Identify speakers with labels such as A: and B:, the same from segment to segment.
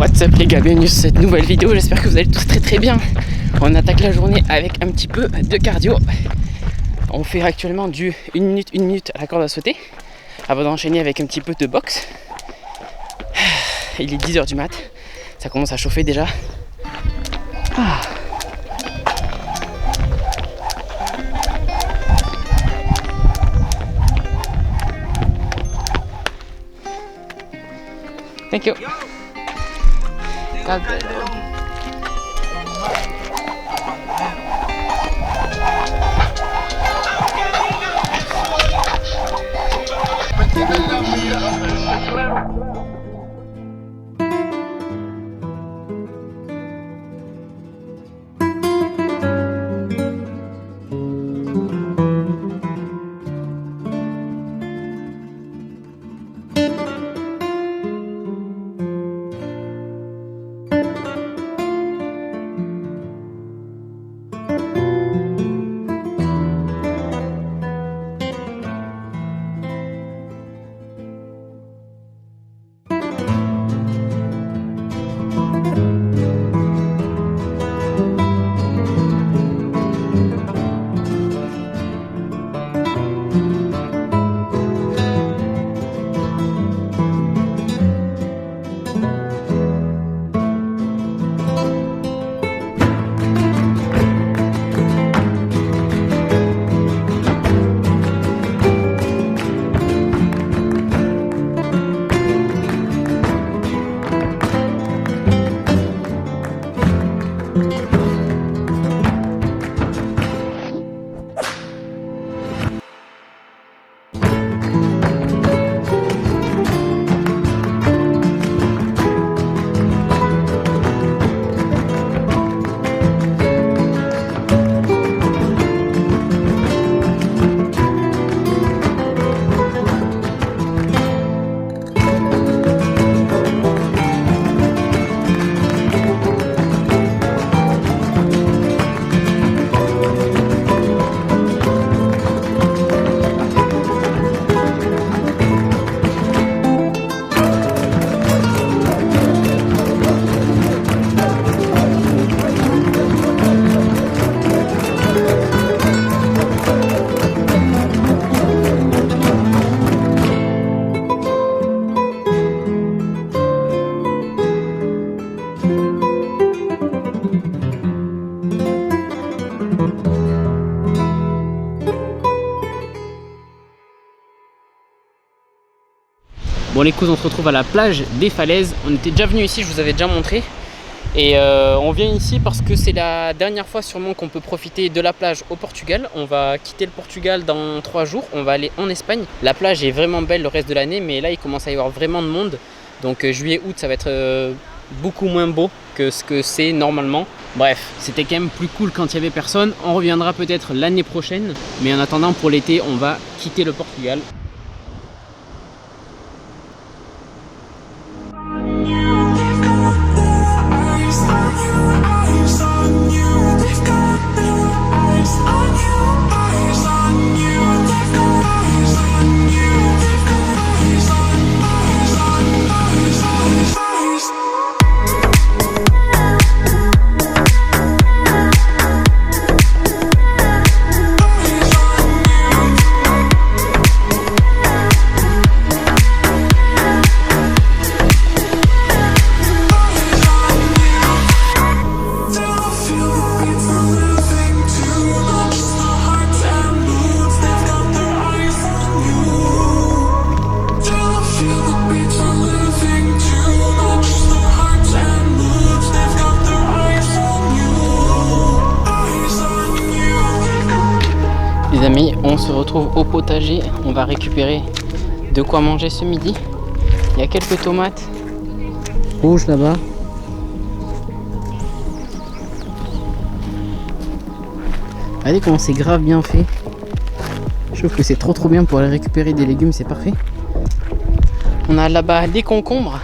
A: What's up les gars, bienvenue sur cette nouvelle vidéo, j'espère que vous allez tous très bien. On attaque la journée avec un petit peu de cardio. On fait actuellement du 1 minute à la corde à sauter avant d'enchaîner avec un petit peu de boxe. Il est 10h du mat, ça commence à chauffer déjà. Thank you. Bon les coups, on se retrouve à la plage des Falaises. On était déjà venu ici, je vous avais déjà montré. Et on vient ici parce que c'est la dernière fois sûrement qu'on peut profiter de la plage au Portugal. On va quitter le Portugal dans 3 jours, on va aller en Espagne. La plage est vraiment belle le reste de l'année, mais là il commence à y avoir vraiment de monde. Donc juillet, août, ça va être beaucoup moins beau que ce que c'est normalement. Bref, c'était quand même plus cool quand il y avait personne. On reviendra peut-être l'année prochaine. Mais en attendant, pour l'été, on va quitter le Portugal. Les amis, on se retrouve au potager, on va récupérer de quoi manger ce midi. Il y a quelques tomates rouges là-bas. Regardez comment c'est grave bien fait. Je trouve que c'est trop bien pour aller récupérer des légumes, c'est parfait. On a là-bas des concombres.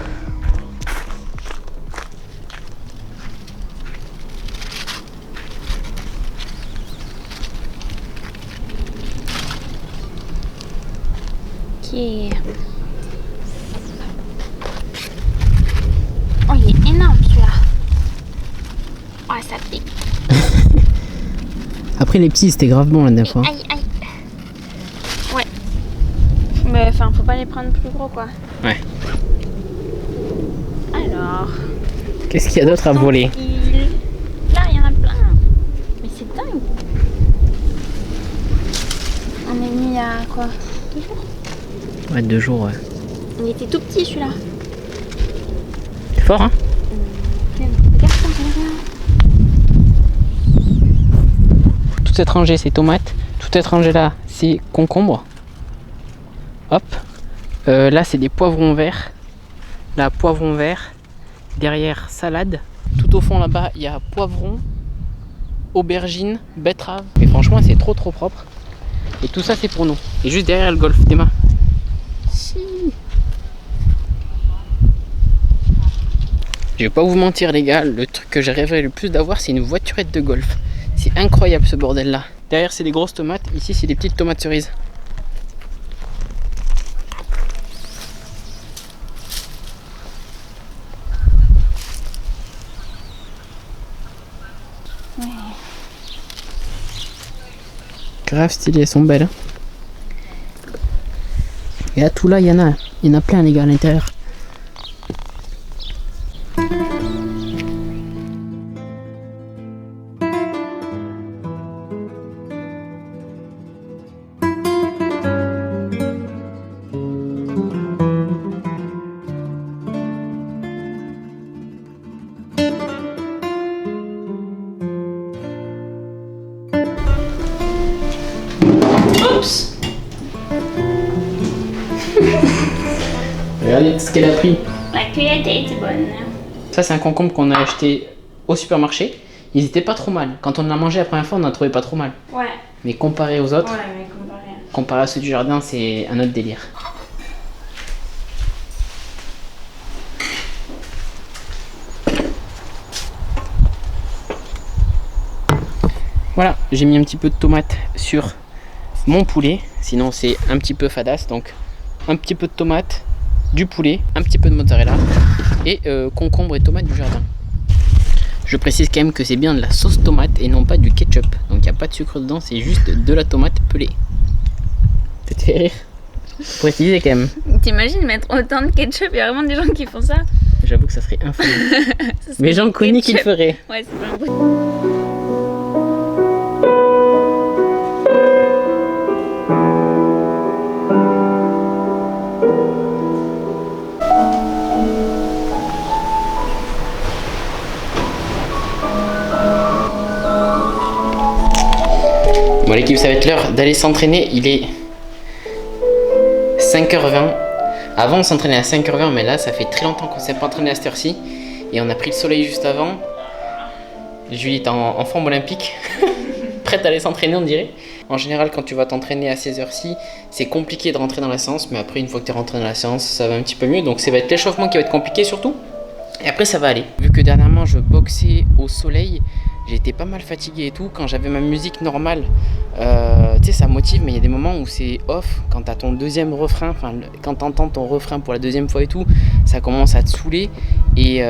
B: Yeah. Oh, il est
A: pris les petits, c'était grave bon la dernière fois.
B: Aïe, aïe. Ouais. Mais enfin, faut pas les prendre plus gros quoi.
A: Ouais.
B: Alors.
A: Qu'est-ce qu'il y a d'autre à voler?
B: Là, il y en a plein. Mais c'est dingue. On est venu il y a quoi? 2 jours?
A: Ouais, 2 jours, ouais.
B: Il était tout petit celui-là.
A: C'est fort, hein?
B: Regarde ça,
A: Tout est rangé, c'est tomates. Tout est rangé là, c'est concombre. Hop. Là, c'est des poivrons verts. Là, poivrons verts. Derrière, salade. Tout au fond là-bas, il y a poivrons, aubergines, betteraves. Mais franchement, c'est trop propre. Et tout ça, c'est pour nous. Et juste derrière le golf, Théma. Si. Je vais pas vous mentir, les gars, le truc que j'ai rêvé le plus d'avoir, c'est une voiturette de golf. C'est incroyable ce bordel là. Derrière, c'est des grosses tomates. Ici, c'est des petites tomates cerises.
B: Ouais.
A: Grave stylées, elles sont belles. Hein. Et là, tout là, il y en a plein, les gars, à l'intérieur.
B: Oups.
A: Regardez ce qu'elle a pris.
B: La cueillette était bonne.
A: Ça, c'est un concombre qu'on a acheté au supermarché. Ils étaient pas trop mal. Quand on l'a mangé la première fois, on en a trouvé pas trop mal.
B: Ouais.
A: Mais comparé aux autres,
B: Ouais, mais
A: comparé à ceux du jardin, c'est un autre délire. Voilà, j'ai mis un petit peu de tomate sur mon poulet. Sinon, c'est un petit peu fadasse. Donc, un petit peu de tomate, du poulet, un petit peu de mozzarella et concombre et tomate du jardin. Je précise quand même que c'est bien de la sauce tomate et non pas du ketchup. Donc, il n'y a pas de sucre dedans, c'est juste de la tomate pelée. Ça te fait rire? Faut préciser quand même.
B: T'imagines mettre autant de ketchup? Il y a vraiment des gens qui font ça.
A: J'avoue que ça serait infâme. Mais j'en connais qui le feraient.
B: Ouais, c'est pas un goût.
A: Bon l'équipe, ça va être l'heure d'aller s'entraîner. Il est 5h20. Avant on s'entraînait à 5h20, mais là ça fait très longtemps qu'on ne s'est pas entraîné à cette heure-ci. Et on a pris le soleil juste avant. Julie est en forme olympique. Prête à aller s'entraîner on dirait. En général quand tu vas t'entraîner à ces heures-ci, c'est compliqué de rentrer dans la séance. Mais après une fois que tu es rentré dans la séance, ça va un petit peu mieux. Donc ça va être l'échauffement qui va être compliqué surtout. Et après ça va aller. Vu que dernièrement je boxais au soleil, j'étais pas mal fatigué et tout. Quand j'avais ma musique normale, tu sais, ça motive, mais il y a des moments où c'est off. Quand t'as ton deuxième refrain, enfin, quand t'entends ton refrain pour la deuxième fois et tout, ça commence à te saouler et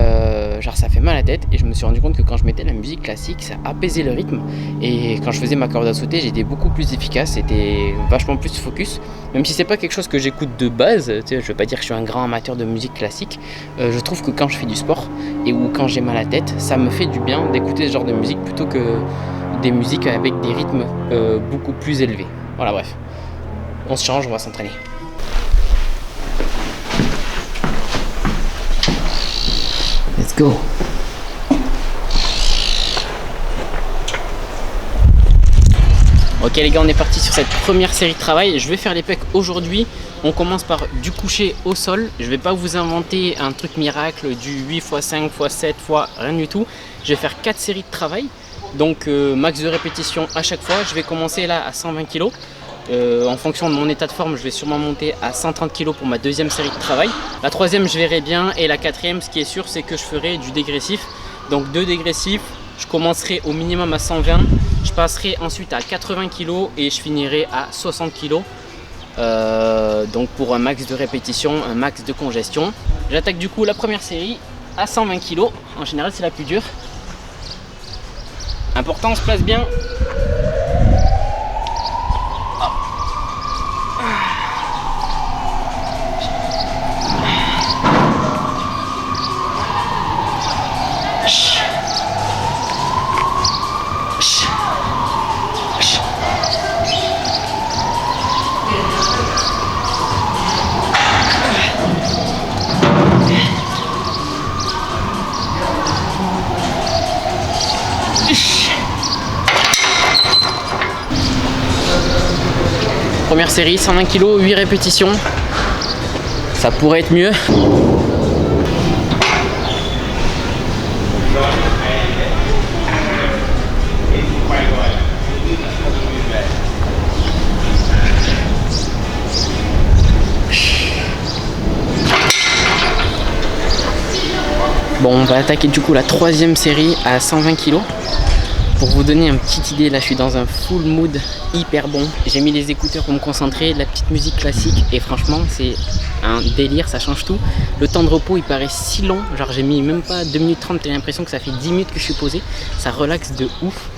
A: genre ça fait mal à la tête. Et je me suis rendu compte que quand je mettais la musique classique, ça apaisait le rythme. Et quand je faisais ma corde à sauter, j'étais beaucoup plus efficace, c'était vachement plus focus. Même si c'est pas quelque chose que j'écoute de base, tu sais, je veux pas dire que je suis un grand amateur de musique classique. Je trouve que quand je fais du sport et ou quand j'ai mal à la tête, ça me fait du bien d'écouter ce genre de musique plutôt que des musiques avec des rythmes beaucoup plus élevés. Voilà, bref. On se change, on va s'entraîner. Let's go. Ok les gars, on est parti sur cette première série de travail. Je vais faire les pecs aujourd'hui. On commence par du coucher au sol. Je vais pas vous inventer un truc miracle du 8 x 5 x 7 fois, rien du tout. Je vais faire 4 séries de travail. Donc max de répétition à chaque fois. Je vais commencer là à 120 kg. En fonction de mon état de forme, je vais sûrement monter à 130 kg pour ma deuxième série de travail. La troisième, je verrai bien. Et la quatrième, ce qui est sûr, c'est que je ferai du dégressif. Donc 2 dégressifs. Je commencerai au minimum à 120. Je passerai ensuite à 80 kg et je finirai à 60 kg. Donc pour un max de répétition, un max de congestion. J'attaque du coup la première série à 120 kg. En général, c'est la plus dure. Important, on se place bien. Première série, 120 kg, 8 répétitions. Ça pourrait être mieux. Bon, on va attaquer du coup la troisième série à 120 kg. Pour vous donner une petite idée, là je suis dans un full mood hyper bon. J'ai mis les écouteurs pour me concentrer, la petite musique classique et franchement c'est un délire, ça change tout. Le temps de repos il paraît si long, genre j'ai mis même pas 2 minutes 30, j'ai l'impression que ça fait 10 minutes que je suis posé. Ça relaxe de ouf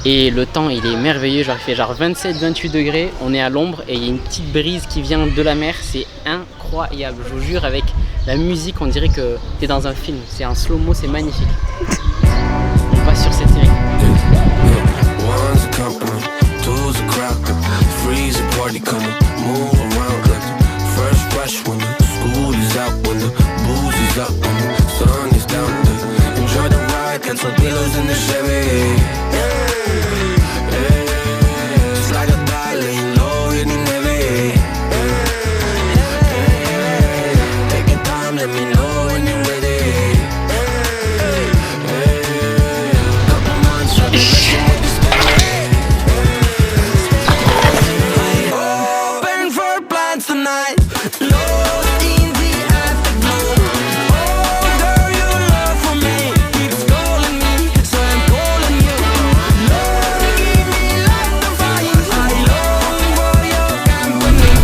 A: et le temps il est merveilleux, genre il fait genre 27-28 degrés, on est à l'ombre et il y a une petite brise qui vient de la mer, c'est incroyable. Je vous jure, avec la musique on dirait que t'es dans un film, c'est un slow-mo, c'est magnifique. On passe sur cette série.
C: One's a company, two's a crowd, three's a party coming, move around like the first rush when the school is out, when the booze is up, when the sun is down. Enjoy the ride, get some pillows in the Chevy. Just like a darling, low hitting heavy. Take your time, let me know when you're ready. Couple months, I've been messing with this. Tonight, lost in the afterglow. Oh, girl, your love for me keeps calling me, so I'm calling you. Love, give me like the fire. I long for your company.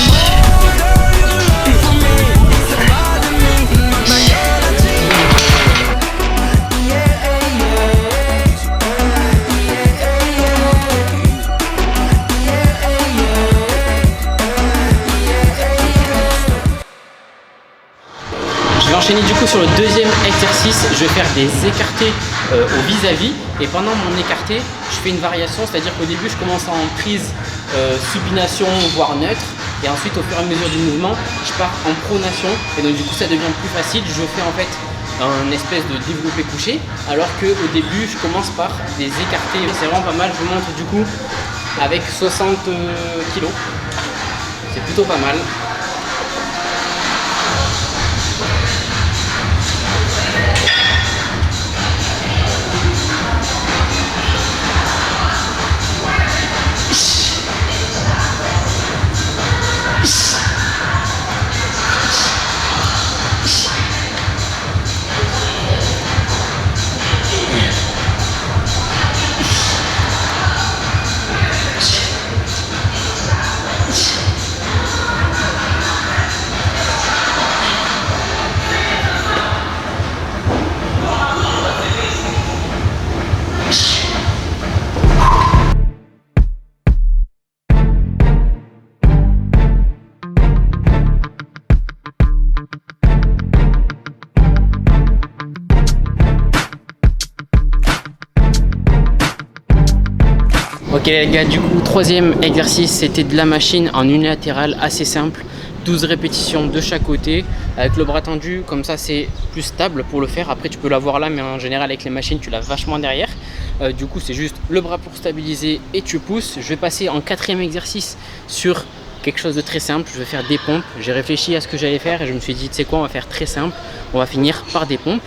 C: Oh, girl, your love for me is about me, my reality. Yeah, yeah,
A: Je vais enchaîner du coup sur le deuxième exercice. Je vais faire des écartés au vis-à-vis et pendant mon écarté je fais une variation, c'est à dire qu'au début je commence en prise supination voire neutre et ensuite au fur et à mesure du mouvement je pars en pronation et donc du coup ça devient plus facile. Je fais en fait un espèce de développé couché alors qu'au début je commence par des écartés. C'est vraiment pas mal. Je vous montre du coup avec 60 kg, c'est plutôt pas mal. Ok les gars, du coup troisième exercice c'était de la machine en unilatéral assez simple, 12 répétitions de chaque côté avec le bras tendu, comme ça c'est plus stable pour le faire. Après tu peux l'avoir là mais en général avec les machines tu l'as vachement derrière. Du coup c'est juste le bras pour stabiliser et tu pousses. Je vais passer en quatrième exercice sur quelque chose de très simple, je vais faire des pompes. J'ai réfléchi à ce que j'allais faire et je me suis dit tu sais quoi, on va faire très simple, on va finir par des pompes.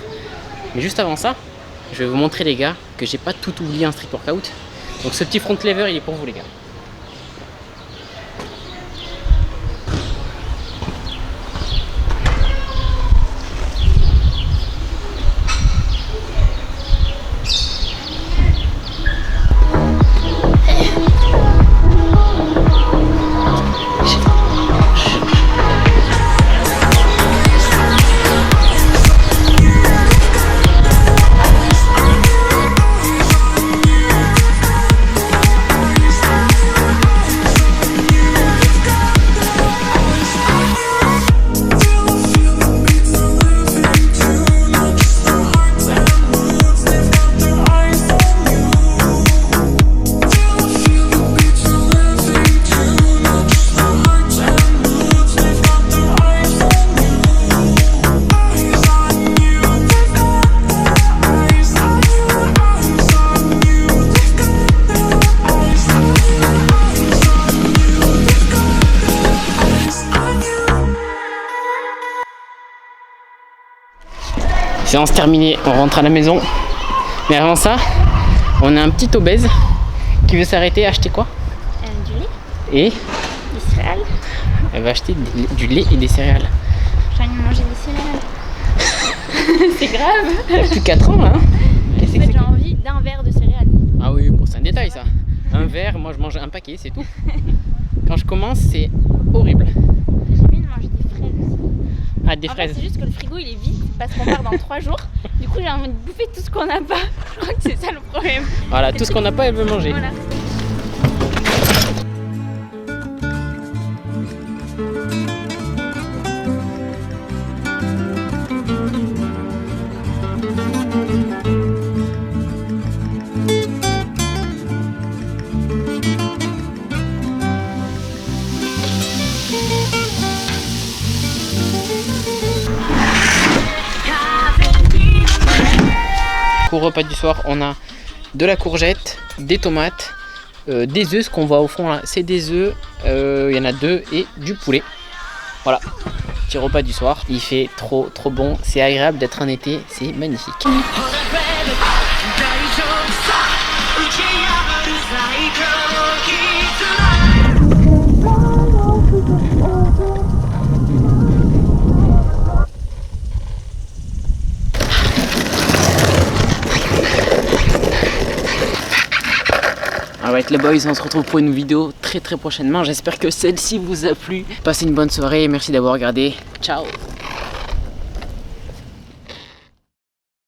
A: Mais juste avant ça, je vais vous montrer les gars que j'ai pas tout oublié en street workout. Donc ce petit front lever il est pour vous les gars. Séance terminée, on rentre à la maison. Mais avant ça, on a un petit obèse qui veut s'arrêter à acheter quoi?
B: Du lait,
A: Et
B: des céréales.
A: elle va acheter du lait et des céréales.
B: J'ai envie de manger des céréales. C'est grave.
A: Elle a plus 4 ans là. Hein.
B: En fait, j'ai envie d'un verre de céréales.
A: Ah oui, bon, c'est un détail ça. Un verre, moi je mange un paquet, c'est tout. Quand je commence, c'est horrible.
B: J'ai envie de manger des fraises aussi.
A: Ah, des
B: En
A: fraises.
B: fait, c'est juste que le frigo il est vide parce qu'on part dans 3 jours. Du coup, j'ai envie de bouffer tout ce qu'on n'a pas. Je crois que c'est ça le problème.
A: Voilà, tout ce qu'on n'a pas, elle veut manger.
B: Voilà.
A: Pour repas du soir, on a de la courgette, des tomates, des œufs. Ce qu'on voit au fond là, c'est des œufs. Il y en a 2 et du poulet. Voilà, petit repas du soir. Il fait trop bon. C'est agréable d'être en été. C'est magnifique. Alright les boys, on se retrouve pour une vidéo très prochainement. J'espère que celle-ci vous a plu. Passez une bonne soirée, merci d'avoir regardé. Ciao.